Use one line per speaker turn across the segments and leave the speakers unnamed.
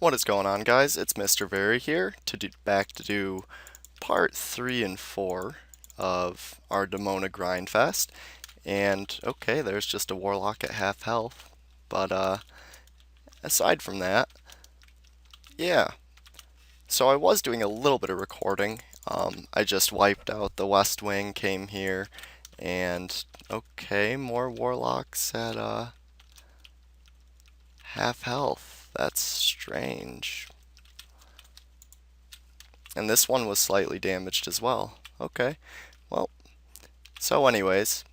What is going on, guys? It's MrVerry here back to do part 3 and 4 of our Demona Grindfest. And okay, there's just a Warlock at half health. But aside from that, yeah. So I was doing a little bit of recording. I just wiped out the West Wing, came here, and okay, more Warlocks at half health. That's strange. And this one was slightly damaged as well. Okay, well, so anyways,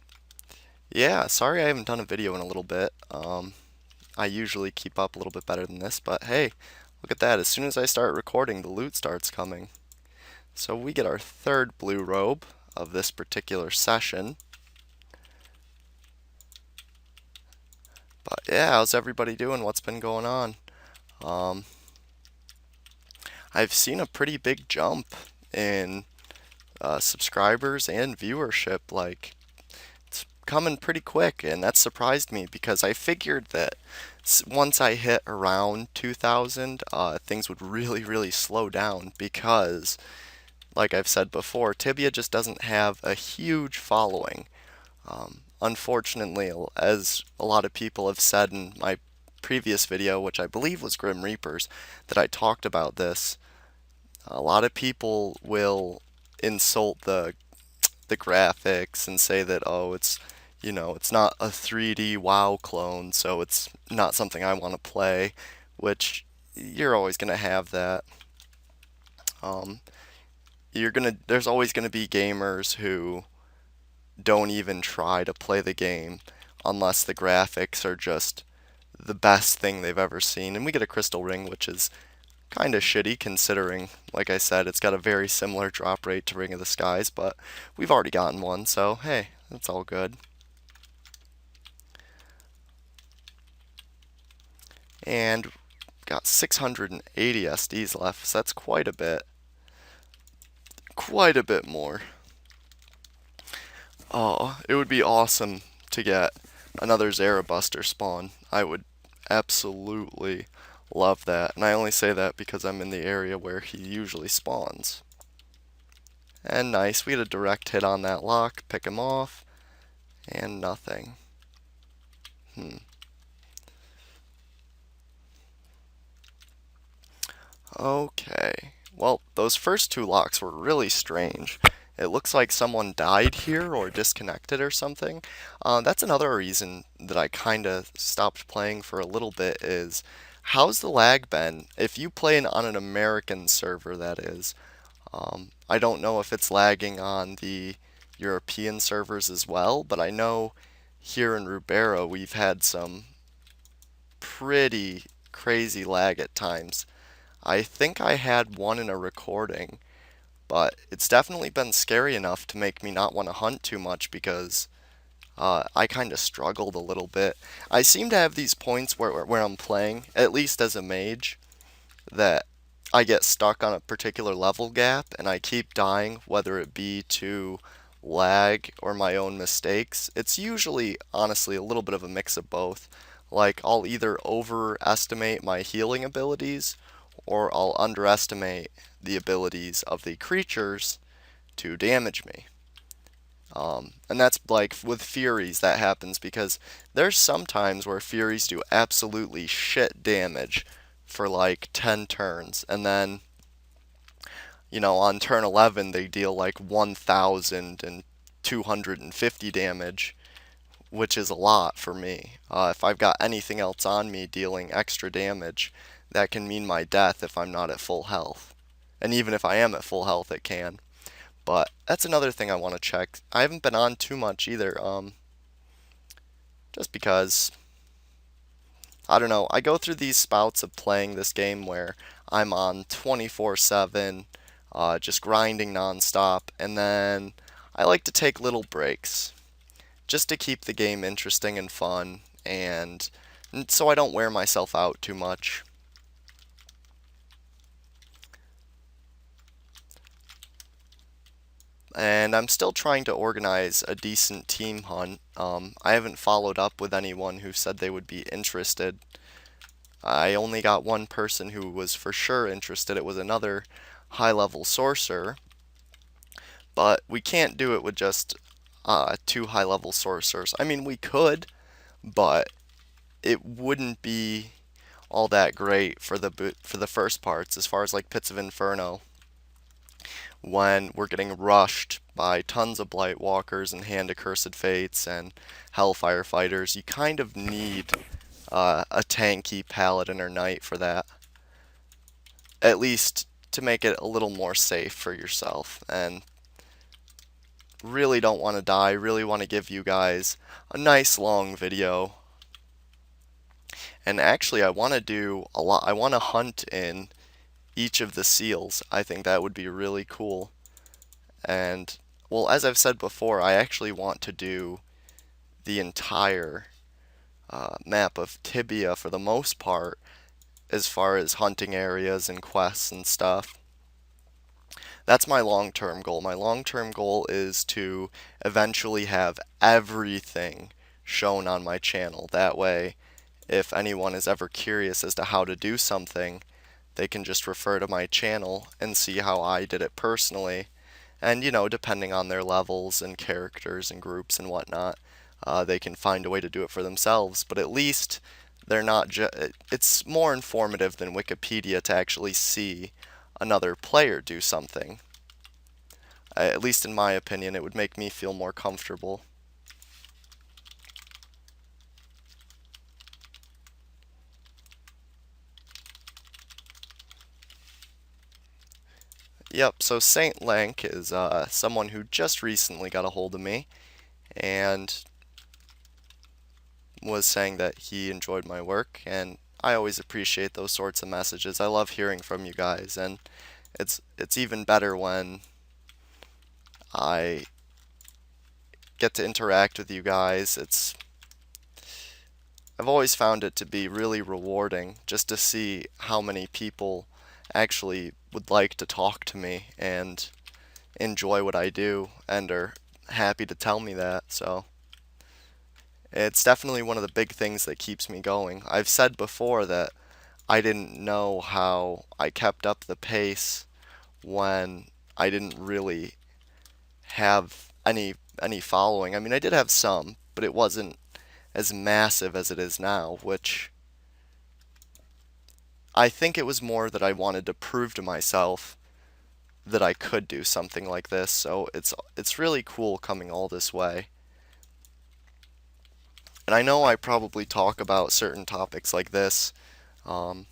yeah, sorry I haven't done a video in a little bit. I usually keep up a little bit better than this, but hey, look at that. As soon as I start recording, the loot starts coming. So we get our third blue robe of this particular session. But yeah, how's everybody doing? What's been going on? Um, I've seen a pretty big jump in subscribers and viewership. Like, it's coming pretty quick, and that surprised me because I figured that once I hit around 2,000, things would really slow down because, like I've said before, Tibia just doesn't have a huge following. Unfortunately, as a lot of people have said in my previous video, which I believe was Grim Reapers, that I talked about this, a lot of people will insult the graphics and say that, oh, it's not a 3D WoW clone, so it's not something I want to play, which you're always going to have that. Um, there's always going to be gamers who don't even try to play the game unless the graphics are just the best thing they've ever seen. And we get a crystal ring, which is kind of shitty considering, like I said, it's got a very similar drop rate to Ring of the Skies, but we've already gotten one, so hey, that's all good. And got 680 SDs left, so that's quite a bit. Quite a bit more. Oh, it would be awesome to get another Zarabuster spawn. I would absolutely love that. And I only say that because I'm in the area where he usually spawns. And nice, we had a direct hit on that lock, pick him off, and nothing. Okay, well, those first two locks were really strange. It looks like someone died here or disconnected or something. That's another reason that I kind of stopped playing for a little bit is, how's the lag been? If you play on an American server, that is. I don't know if it's lagging on the European servers as well, but I know here in Rubera we've had some pretty crazy lag at times. I think I had one in a recording, but it's definitely been scary enough to make me not want to hunt too much because I kind of struggled a little bit. I seem to have these points where I'm playing, at least as a mage, that I get stuck on a particular level gap and I keep dying, whether it be to lag or my own mistakes. It's usually, honestly, a little bit of a mix of both. Like, I'll either overestimate my healing abilities or I'll underestimate the abilities of the creatures to damage me. And that's like with Furies, that happens because there's some times where Furies do absolutely shit damage for like 10 turns, and then, on turn 11 they deal like 1,250 damage, which is a lot for me. If I've got anything else on me dealing extra damage, that can mean my death if I'm not at full health. And even if I am at full health, it can. But that's another thing I want to check. I haven't been on too much either, just because, I don't know, I go through these spouts of playing this game where I'm on 24/7, just grinding nonstop, and then I like to take little breaks just to keep the game interesting and fun, and so I don't wear myself out too much. And I'm still trying to organize a decent team hunt. I haven't followed up with anyone who said they would be interested. I only got one person who was for sure interested. It was another high-level sorcerer, but we can't do it with just two high-level sorcerers. I mean, we could, but it wouldn't be all that great for the first parts as far as like Pits of Inferno when we're getting rushed by tons of Blight Walkers and Hand Accursed Fates and Hellfire Fighters. You kind of need a tanky Paladin or Knight for that, at least to make it a little more safe for yourself. And really don't want to die, really want to give you guys a nice long video. And actually I want to do a lot. I want to hunt in each of the seals. I think that would be really cool. And well, as I've said before, I actually want to do the entire map of Tibia for the most part, as far as hunting areas and quests and stuff. That's my long-term goal. My long-term goal is to eventually have everything shown on my channel. That way, if anyone is ever curious as to how to do something, they can just refer to my channel and see how I did it personally. And, you know, depending on their levels and characters and groups and whatnot, they can find a way to do it for themselves. But at least they're not it's more informative than Wikipedia to actually see another player do something. At least in my opinion, it would make me feel more comfortable. Yep, so Saint Lank is someone who just recently got a hold of me and was saying that he enjoyed my work, and I always appreciate those sorts of messages. I love hearing from you guys, and it's even better when I get to interact with you guys. I've always found it to be really rewarding just to see how many people actually would like to talk to me and enjoy what I do and are happy to tell me that. So it's definitely one of the big things that keeps me going. I've said before that I didn't know how I kept up the pace when I didn't really have any following. I mean, I did have some, but it wasn't as massive as it is now, which I think it was more that I wanted to prove to myself that I could do something like this. So it's really cool coming all this way. And I know I probably talk about certain topics like this. You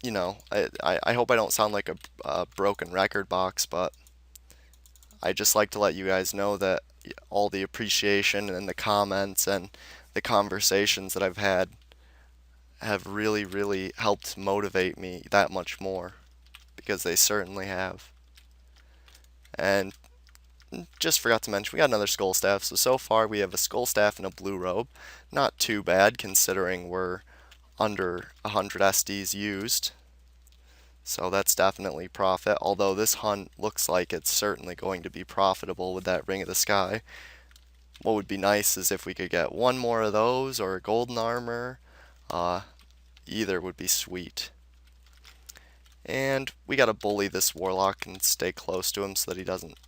know, I hope I don't sound like a broken record box, but I just like to let you guys know that all the appreciation and the comments and the conversations that I've had have really, really helped motivate me that much more, because they certainly have. And just forgot to mention, we got another skull staff. So far we have a skull staff and a blue robe. Not too bad considering we're under 100 SDs used. So that's definitely profit, although this hunt looks like it's certainly going to be profitable with that Ring of the Sky. What would be nice is if we could get one more of those or a golden armor. Either would be sweet. And we gotta bully this Warlock and stay close to him so that he doesn't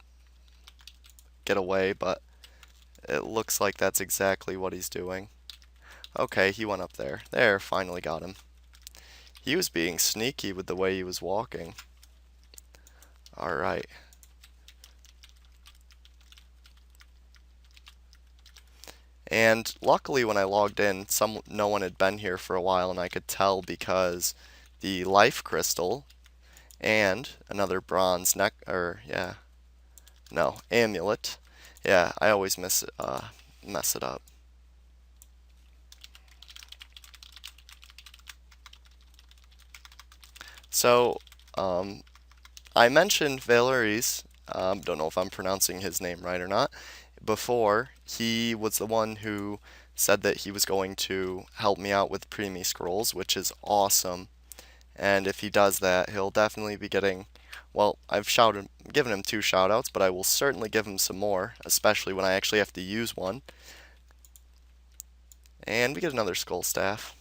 get away, but it looks like that's exactly what he's doing. Okay, he went up there. There, finally got him. He was being sneaky with the way he was walking. Alright. And luckily when I logged in, no one had been here for a while, and I could tell because the life crystal and another bronze amulet. Yeah, I always mess it up. So, I mentioned Valeries, don't know if I'm pronouncing his name right or not, before. He was the one who said that he was going to help me out with Preemie Scrolls, which is awesome. And if he does that, he'll definitely be getting, well, I've given him 2 shoutouts, but I will certainly give him some more, especially when I actually have to use one. And we get another skull staff.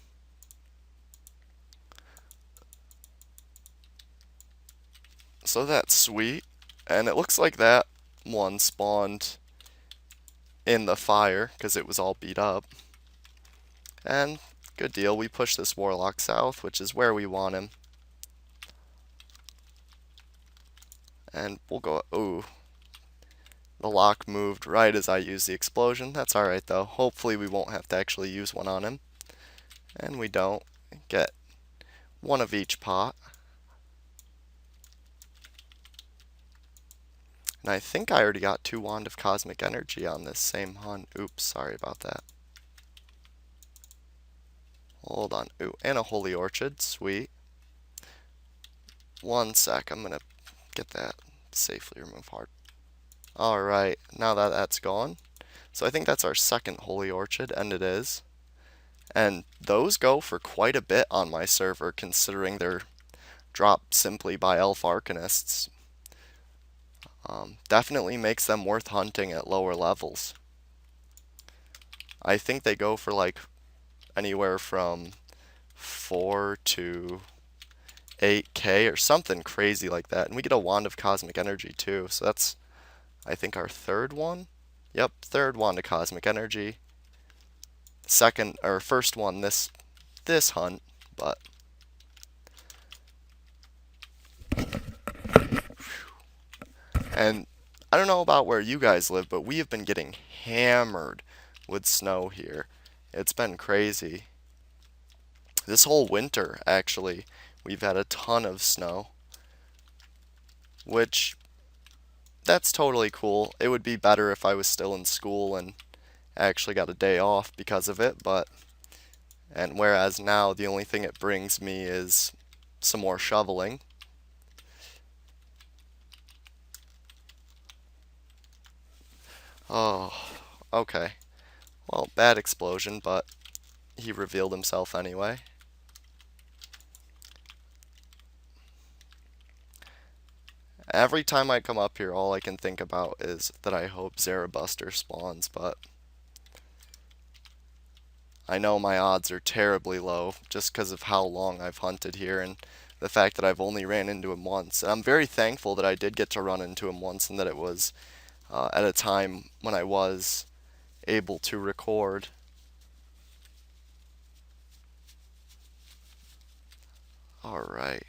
So that's sweet. And it looks like that one spawned in the fire because it was all beat up. And good deal, we push this Warlock south, which is where we want him. And we'll go, ooh, the lock moved right as I used the explosion. That's alright though. Hopefully we won't have to actually use one on him. And we don't. Get one of each pot. And I think I already got 2 Wand of Cosmic Energy on this same hunt. Oops, sorry about that. Hold on. Ooh, and a Holy Orchid. Sweet. One sec. I'm going to get that safely removed hard. Alright, now that that's gone. So I think that's our second Holy Orchid, and it is. And those go for quite a bit on my server, considering they're dropped simply by Elf Arcanists. Definitely makes them worth hunting at lower levels. I think they go for like anywhere from 4 to 8k or something crazy like that. And we get a Wand of Cosmic Energy too, so that's, I think, our third one. Yep, third Wand of Cosmic Energy. Second or first one this hunt, but and I don't know about where you guys live, but we have been getting hammered with snow here. It's been crazy. This whole winter, actually, we've had a ton of snow, which that's totally cool. It would be better if I was still in school and actually got a day off because of it, and whereas now the only thing it brings me is some more shoveling. Oh, okay. Well, bad explosion, but he revealed himself anyway. Every time I come up here, all I can think about is that I hope Zarabuster spawns, but I know my odds are terribly low just because of how long I've hunted here and the fact that I've only ran into him once. And I'm very thankful that I did get to run into him once and that it was at a time when I was able to record. Alright.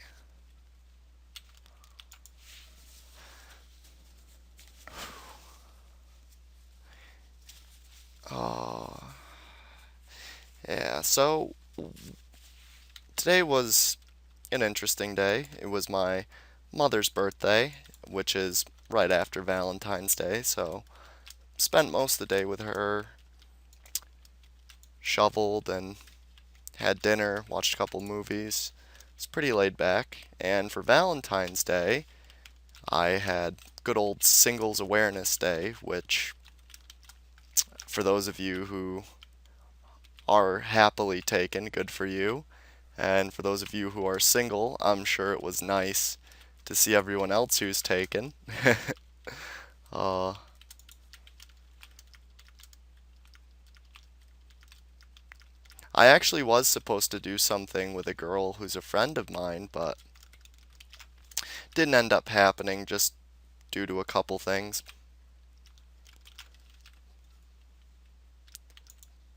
Oh. Yeah, so today was an interesting day. It was my mother's birthday, which is right after Valentine's Day, so spent most of the day with her, shoveled and had dinner, watched a couple movies. It's pretty laid back. And for Valentine's Day, I had good old Singles Awareness Day, which, for those of you who are happily taken, good for you. And for those of you who are single, I'm sure it was nice to see everyone else who's taken. uh, I actually was supposed to do something with a girl who's a friend of mine, but didn't end up happening just due to a couple things.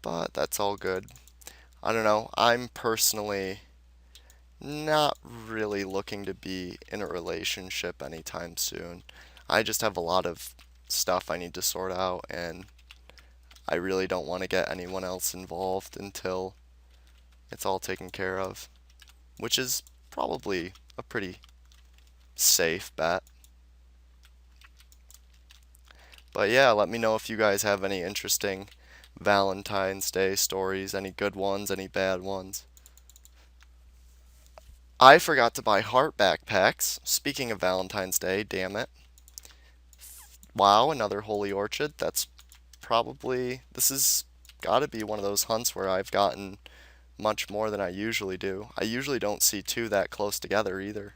But that's all good. I don't know, I'm personally not really looking to be in a relationship anytime soon. I just have a lot of stuff I need to sort out, and I really don't want to get anyone else involved until it's all taken care of, which is probably a pretty safe bet. But yeah, let me know if you guys have any interesting Valentine's Day stories, any good ones, any bad ones. I forgot to buy heart backpacks. Speaking of Valentine's Day, damn it. Wow, another Holy Orchid. This has gotta be one of those hunts where I've gotten much more than I usually do. I usually don't see two that close together either.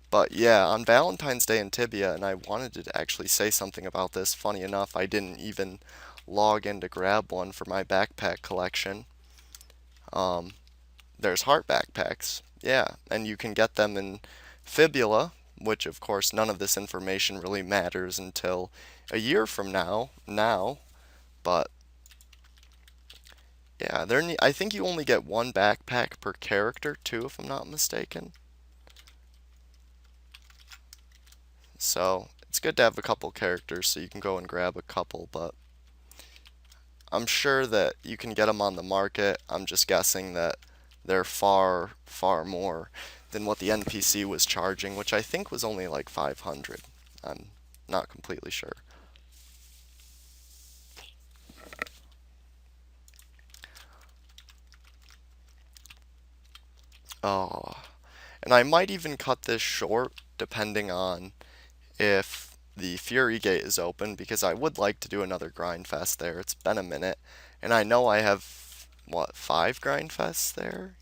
But yeah, on Valentine's Day in Tibia, and I wanted to actually say something about this. Funny enough, I didn't even log in to grab one for my backpack collection. There's heart backpacks. Yeah, and you can get them in Fibula, which of course none of this information really matters until a year from now, but yeah, I think you only get one backpack per character too, if I'm not mistaken. So it's good to have a couple characters so you can go and grab a couple, but I'm sure that you can get them on the market. I'm just guessing that they're far, far more than what the NPC was charging, which I think was only like 500. I'm not completely sure. Oh, and I might even cut this short depending on if the Fury Gate is open, because I would like to do another Grindfest there. It's been a minute, and I know I have, what, 5 Grindfests there?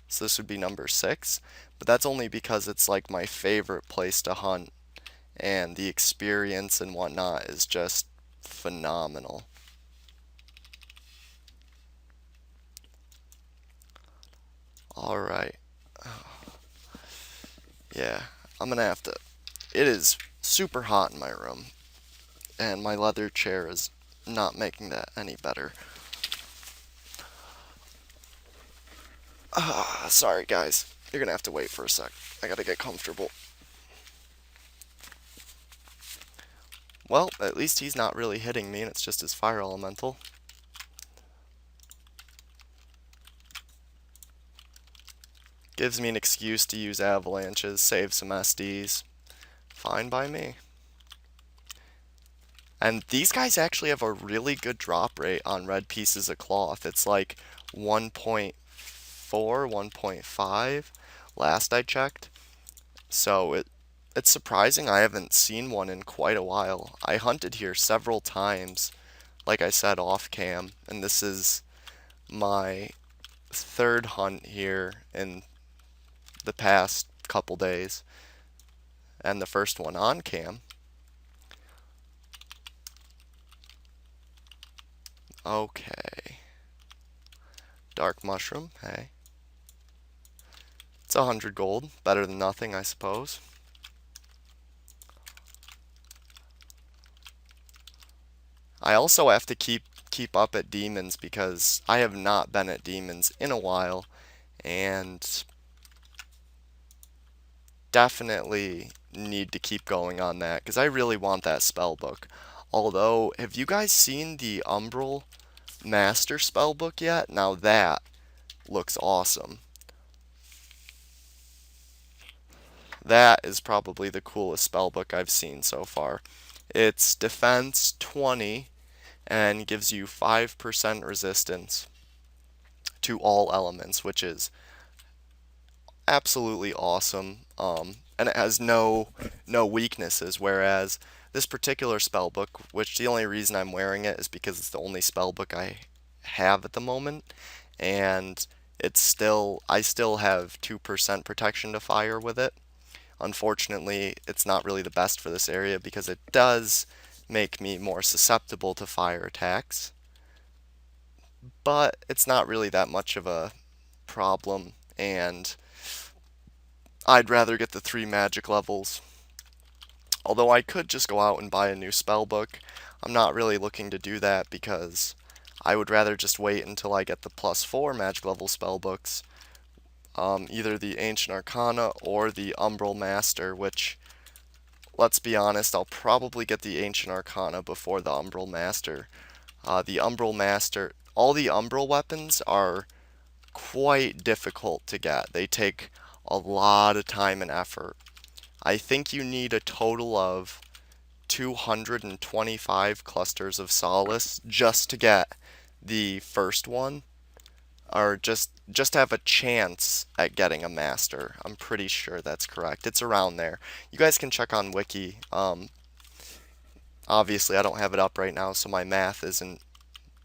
So this would be number 6, but that's only because it's like my favorite place to hunt, and the experience and whatnot is just phenomenal. Alright, yeah, I'm gonna have to. It is super hot in my room, and my leather chair is not making that any better. Sorry guys, you're gonna have to wait for a sec. I gotta get comfortable. Well, at least he's not really hitting me and it's just his fire elemental. Gives me an excuse to use avalanches, save some SDs. Fine by me. And these guys actually have a really good drop rate on red pieces of cloth. It's like 1.4, 1.5 last I checked. So it's surprising I haven't seen one in quite a while. I hunted here several times, like I said, off cam, and this is my third hunt here in the past couple days, and the first one on cam. Okay. Dark mushroom, hey. It's 100 gold, better than nothing, I suppose. I also have to keep up at demons because I have not been at demons in a while, and definitely need to keep going on that because I really want that spell book. Although, have you guys seen the Umbral Master spell book yet? Now that looks awesome. That is probably the coolest spell book I've seen so far. It's defense 20 and gives you 5% resistance to all elements, which is absolutely awesome. And it has no weaknesses, whereas this particular spell book, which the only reason I'm wearing it is because it's the only spell book I have at the moment, and I still have 2% protection to fire with it. Unfortunately, it's not really the best for this area because it does make me more susceptible to fire attacks, but it's not really that much of a problem, and I'd rather get the 3 magic levels. Although I could just go out and buy a new spell book, I'm not really looking to do that because I would rather just wait until I get the +4 magic level spell books, either the Ancient Arcana or the Umbral Master, which, let's be honest, I'll probably get the Ancient Arcana before the Umbral Master. The Umbral Master, all the Umbral weapons are quite difficult to get. They take a lot of time and effort. I think you need a total of 225 clusters of solace just to get the first one, or just have a chance at getting a master. I'm pretty sure that's correct. It's around there. You guys can check on Wiki. Obviously, I don't have it up right now, so my math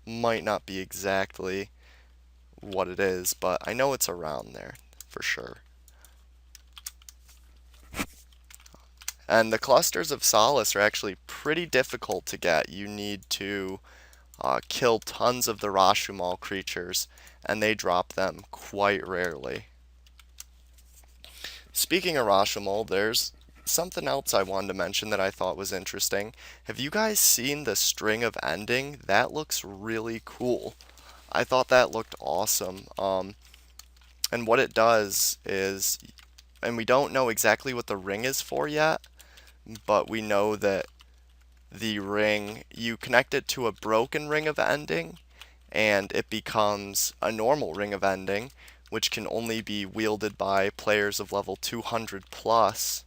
might not be exactly what it is, but I know it's around there for sure. And the clusters of solace are actually pretty difficult to get. You need to kill tons of the Rashomon creatures, and they drop them quite rarely. Speaking of Rashomon, there's something else I wanted to mention that I thought was interesting. Have you guys seen the string of ending? That looks really cool. I thought that looked awesome. And what it does is, and we don't know exactly what the ring is for yet, but we know that the ring, you connect it to a broken ring of ending, and it becomes a normal ring of ending, which can only be wielded by players of level 200 plus.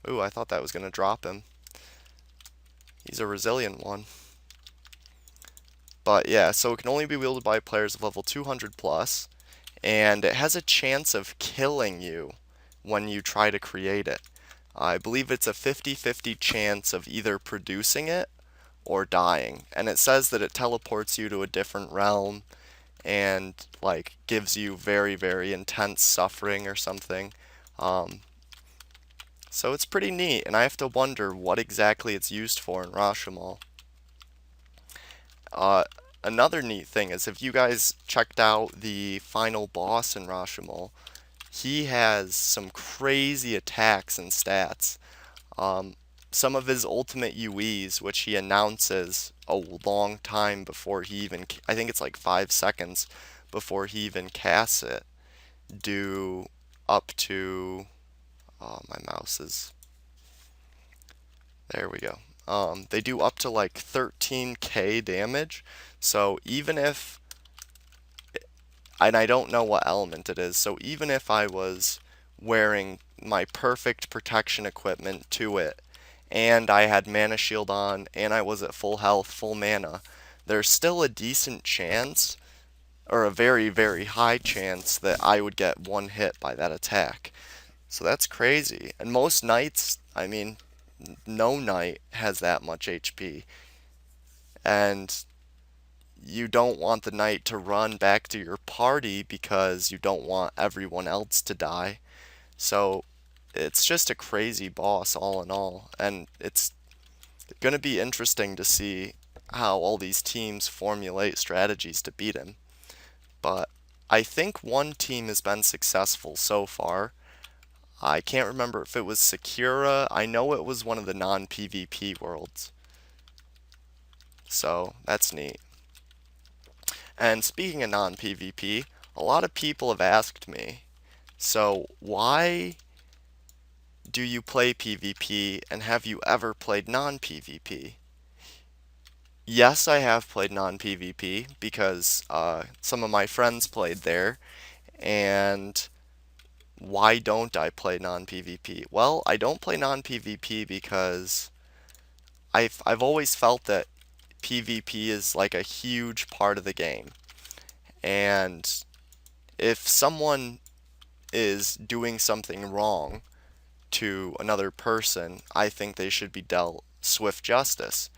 Ooh, I thought that was going to drop him. He's a resilient one. But yeah, so it can only be wielded by players of level 200 plus, and it has a chance of killing you when you try to create it. I believe it's a 50-50 chance of either producing it or dying. And it says that it teleports you to a different realm and like gives you very, very intense suffering or something. Um, so it's pretty neat, and I have to wonder what exactly it's used for in Rashomon. Uh, Another neat thing is if you guys checked out the final boss in Rashomon, he has some crazy attacks and stats. Um, some of his ultimate UEs, which he announces a long time before he even, I think it's like 5 seconds before he even casts it, do up to, oh, my mouse is, there we go. They do up to like 13k damage. So even if, and I don't know what element it is, so even if I was wearing my perfect protection equipment to it, and I had mana shield on, and I was at full health, full mana, there's still a decent chance, or a very, very high chance, that I would get one hit by that attack. So that's crazy. And most knights, I mean, no knight has that much HP. And you don't want the knight to run back to your party because you don't want everyone else to die. So it's just a crazy boss all in all. And it's going to be interesting to see how all these teams formulate strategies to beat him. But I think one team has been successful so far. I can't remember if it was Sakura. I know it was one of the non-PvP worlds. So that's neat. And speaking of non-PvP, a lot of people have asked me, so why do you play PvP and have you ever played non-PvP? Yes, I have played non-PvP because some of my friends played there, and why don't I play non-PvP? Well, I don't play non-PvP because I've always felt that PvP is like a huge part of the game. And if someone is doing something wrong to another person, I think they should be dealt swift justice.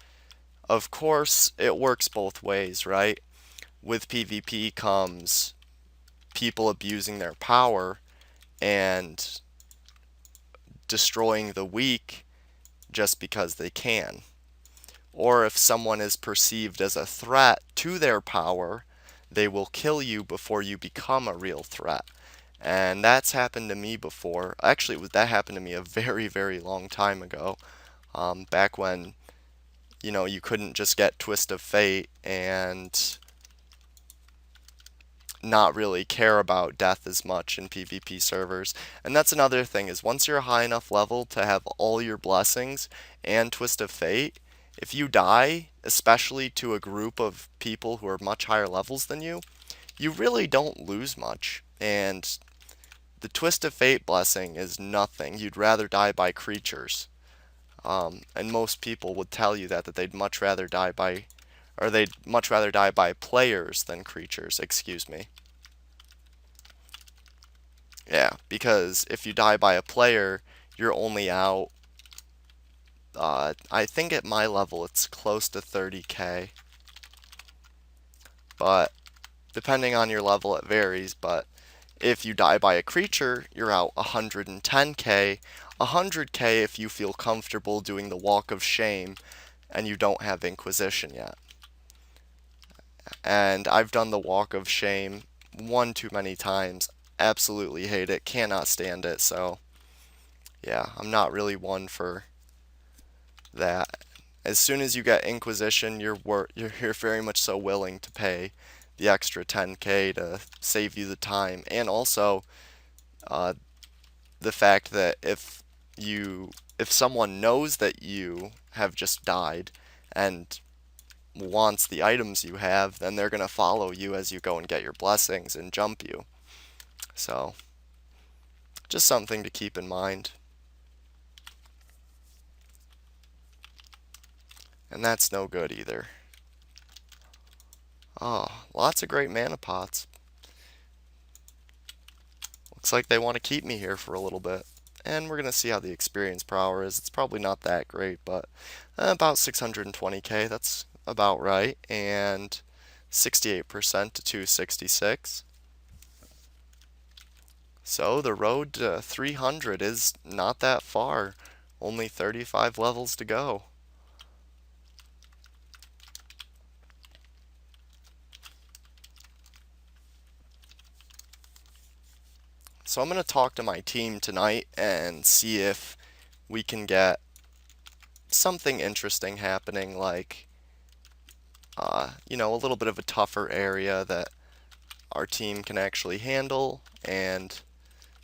Of course, it works both ways, right? With PvP comes people abusing their power and destroying the weak just because they can. Or if someone is perceived as a threat to their power, they will kill you before you become a real threat. And that's happened to me before. Actually, that happened to me a very, very long time ago. Back when, you couldn't just get Twist of Fate and not really care about death as much in PvP servers. And that's another thing, is once you're a high enough level to have all your blessings and Twist of Fate, if you die, especially to a group of people who are much higher levels than you really don't lose much. And the Twist of Fate blessing is nothing. You'd rather die by creatures. And most people would tell you that they'd much rather die by, or they'd much rather die by players than creatures, excuse me. Yeah, because if you die by a player, you're only out, I think at my level it's close to 30k. But depending on your level, it varies. But if you die by a creature, you're out 110k, 100k if you feel comfortable doing the Walk of Shame and you don't have Inquisition yet. And I've done the Walk of Shame one too many times. Absolutely hate it, cannot stand it. So yeah, I'm not really one for that. As soon as you get Inquisition, you're very much so willing to pay the extra 10k to save you the time, and also uh, the fact that if someone knows that you have just died and wants the items you have, then they're gonna follow you as you go and get your blessings and jump you. So just something to keep in mind. And that's no good either. Oh, lots of great mana pots. Looks like they want to keep me here for a little bit. And we're going to see how the experience per hour is. It's probably not that great, but about 620k, that's about right. And 68% to 266. So the road to 300 is not that far. Only 35 levels to go. So I'm going to talk to my team tonight and see if we can get something interesting happening, like, a little bit of a tougher area that our team can actually handle, and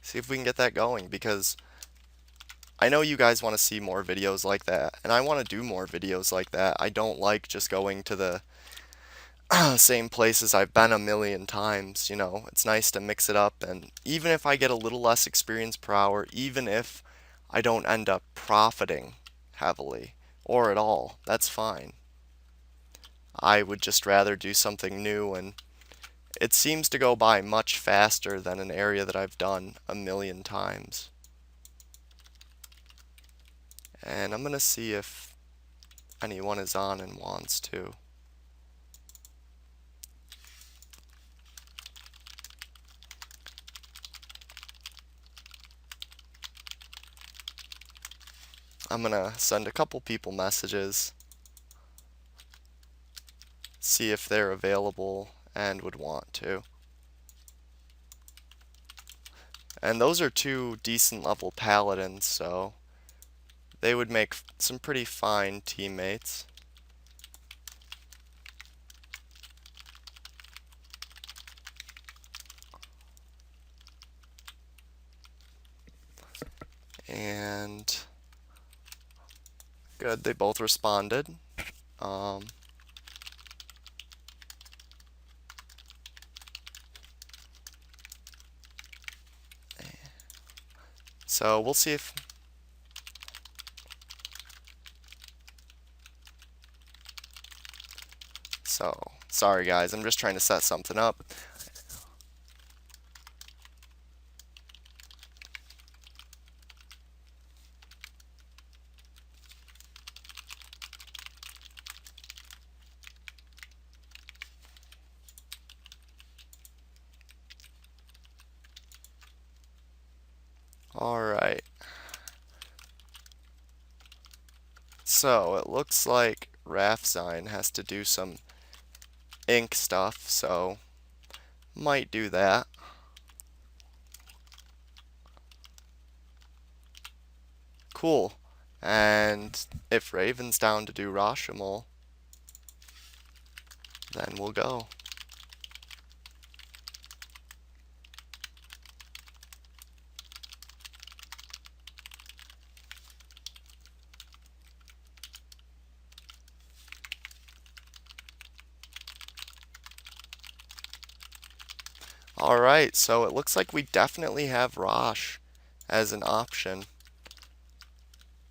see if we can get that going, because I know you guys want to see more videos like that, and I want to do more videos like that. I don't like just going to the same places I've been a million times. It's nice to mix it up, and even if I get a little less experience per hour, even if I don't end up profiting heavily or at all, that's fine. I would just rather do something new, and it seems to go by much faster than an area that I've done a million times. And I'm going to see if anyone is on and wants to. I'm going to send a couple people messages, see if they're available and would want to. And those are two decent level paladins, so they would make some pretty fine teammates. And good, they both responded. So we'll see if sorry guys, I'm just trying to set something up. Alright. So it looks like Rafzine has to do some ink stuff, so might do that. Cool. And if Raven's down to do Rashomon, then we'll go. Alright, so it looks like we definitely have Rosh as an option,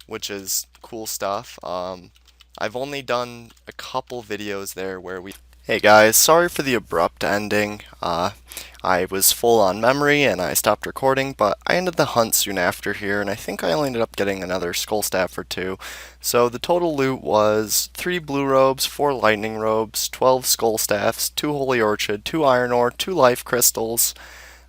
which is cool stuff. I've only done a couple videos there where we... Hey guys, sorry for the abrupt ending. I was full on memory and I stopped recording, but I ended the hunt soon after here, and I think I only ended up getting another skull staff or two. So the total loot was 3 blue robes, 4 lightning robes, 12 skull staffs, 2 holy orchid, 2 iron ore, 2 life crystals,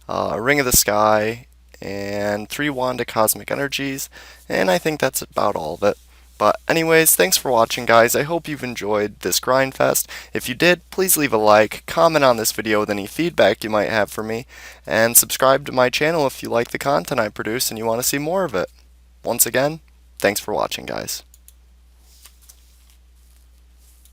a ring of the sky, and 3 wand of cosmic energies, and I think that's about all of it. But anyways, thanks for watching, guys. I hope you've enjoyed this Grindfest. If you did, please leave a like, comment on this video with any feedback you might have for me, and subscribe to my channel if you like the content I produce and you want to see more of it. Once again, thanks for watching, guys.